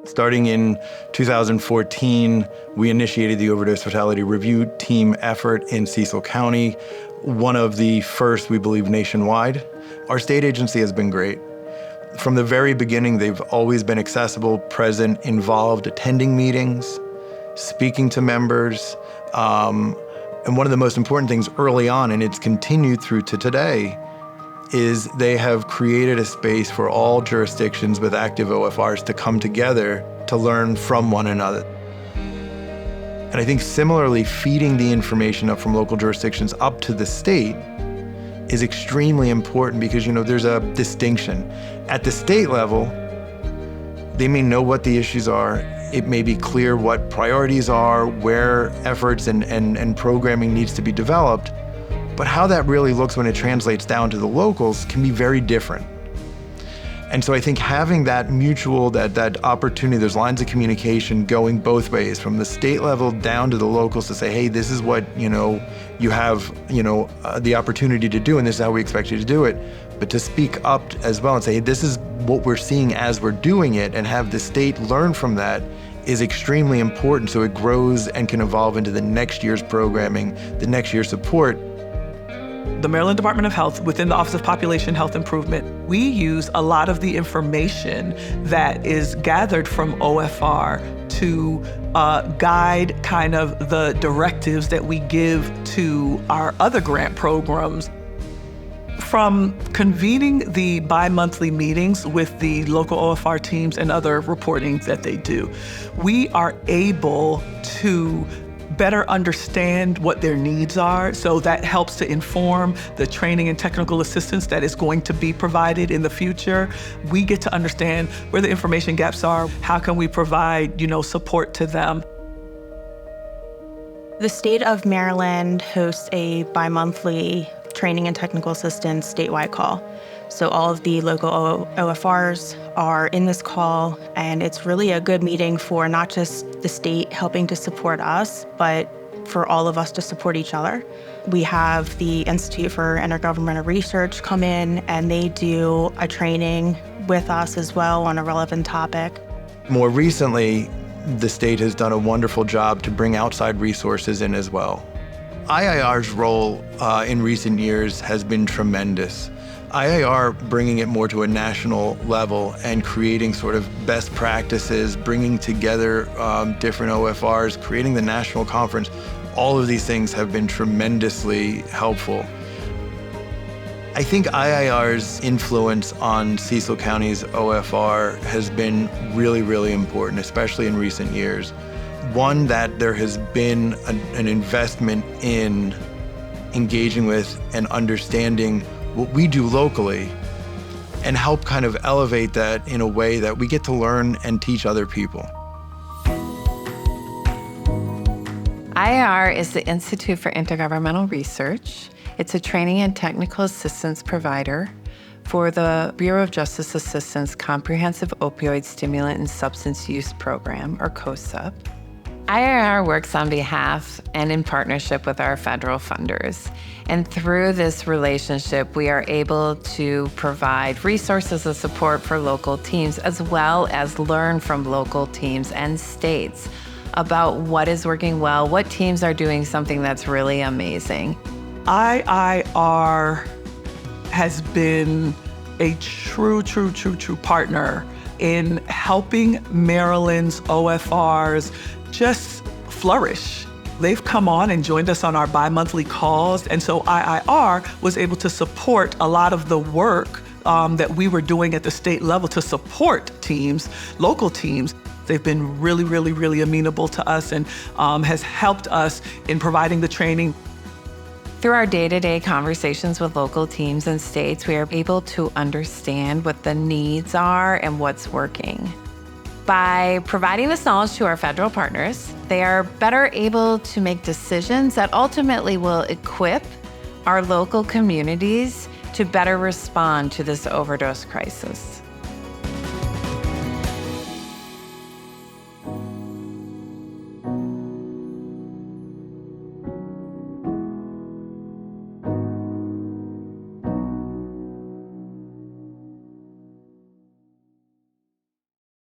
Starting in 2014, we initiated the Overdose Fatality Review Team effort in Cecil County, one of the first, we believe, nationwide. Our state agency has been great. From the very beginning, they've always been accessible, present, involved, attending meetings, speaking to members. And one of the most important things early on, and it's continued through to today, is they have created a space for all jurisdictions with active OFRs to come together to learn from one another. And I think similarly, feeding the information up from local jurisdictions up to the state is extremely important because, there's a distinction. At the state level, they may know what the issues are. It may be clear what priorities are, where efforts and programming needs to be developed. But how that really looks when it translates down to the locals can be very different. And so I think having that mutual, that opportunity, those lines of communication going both ways, from the state level down to the locals to say, hey, this is what, you have, the opportunity to do, and this is how we expect you to do it. But to speak up as well and say, hey, this is what we're seeing as we're doing it, and have the state learn from that is extremely important so it grows and can evolve into the next year's programming, the next year's support. The Maryland Department of Health, within the Office of Population Health Improvement, we use a lot of the information that is gathered from OFR to guide kind of the directives that we give to our other grant programs. From convening the bi-monthly meetings with the local OFR teams and other reporting that they do, we are able to better understand what their needs are, so that helps to inform the training and technical assistance that is going to be provided in the future. We get to understand where the information gaps are, how can we provide, support to them. The state of Maryland hosts a bi-monthly training and technical assistance statewide call. So all of the local OFRs are in this call, and it's really a good meeting for not just the state helping to support us, but for all of us to support each other. We have the Institute for Intergovernmental Research come in, and they do a training with us as well on a relevant topic. More recently, the state has done a wonderful job to bring outside resources in as well. IIR's role in recent years has been tremendous. IIR bringing it more to a national level and creating sort of best practices, bringing together different OFRs, creating the national conference, all of these things have been tremendously helpful. I think IIR's influence on Cecil County's OFR has been really, really important, especially in recent years. One, that there has been an investment in engaging with and understanding what we do locally and help kind of elevate that in a way that we get to learn and teach other people. IIR is the Institute for Intergovernmental Research. It's a training and technical assistance provider for the Bureau of Justice Assistance Comprehensive Opioid Stimulant and Substance Use Program, or COSUP. IIR works on behalf and in partnership with our federal funders. And through this relationship, we are able to provide resources of support for local teams, as well as learn from local teams and states about what is working well, what teams are doing something that's really amazing. IIR has been a true partner in helping Maryland's OFRs just flourish. They've come on and joined us on our bi-monthly calls, and so IIR was able to support a lot of the work that we were doing at the state level to support teams, local teams. They've been really amenable to us and has helped us in providing the training. Through our day-to-day conversations with local teams and states, we are able to understand what the needs are and what's working. By providing this knowledge to our federal partners, they are better able to make decisions that ultimately will equip our local communities to better respond to this overdose crisis.